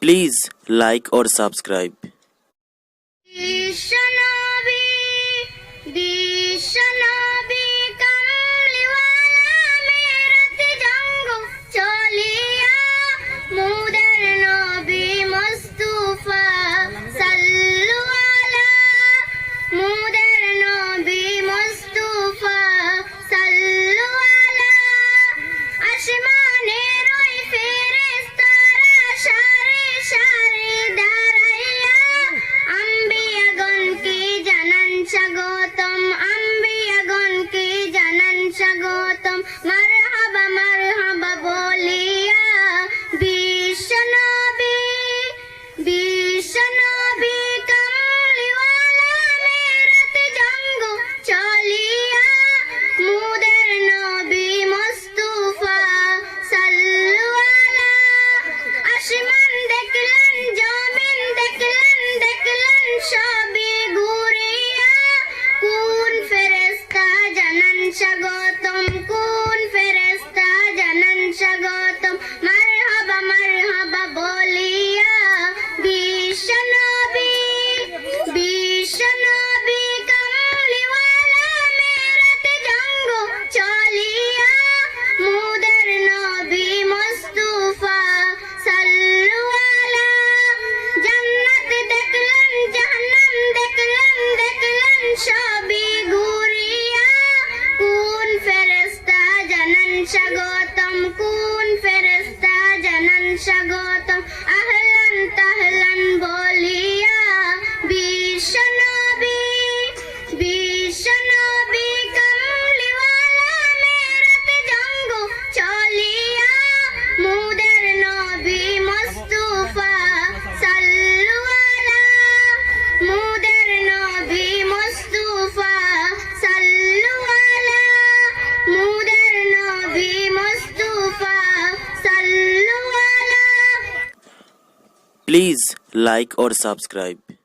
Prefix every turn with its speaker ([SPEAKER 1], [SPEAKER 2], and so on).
[SPEAKER 1] Please like or subscribe.
[SPEAKER 2] স্বাগতম আম্বিয়াগণকে জানান স্বাগতম মারহাবা মারহাবা বলিয়া বিশ্বনবী কামলিওয়ালা মেরাতে জঙ্গ চলিয়া মুদের নবী মুস্তাফা সাল্লু আলা আসমান দেখলেন জমিন দেখলেন সবই ঘুরিয়া কোন ফেরেশতা জানান স্বাগতম কোন ফেরেশতা জানান স্বাগতম মারহাবা মারহাবা বলিয়া বিশ্বনবী কামলিওয়ালা মেরাতে জঙ্গ চলিয়া মুদের নবী মুস্তাফা সাল্লু আলা জান্নাত দেখলেন জাহান্নাম দেখলেন সবই ঘুরিয়া কোন ফেরেশতা জানান স্বাগতম কোন ফেরেশতা জানান স্বাগতম আহলান তাহলান বলিয়া বিশ্বনবী কামলিওয়ালা মেরাতে জঙ্গ চলিয়া মুদের নবী মুস্তাফা সাল্লু আলা মুদের নবী মুস্তাফা সাল্লু আলা মুদের নবী মুস্তাফা সাল্লু আলা
[SPEAKER 1] Please like or subscribe.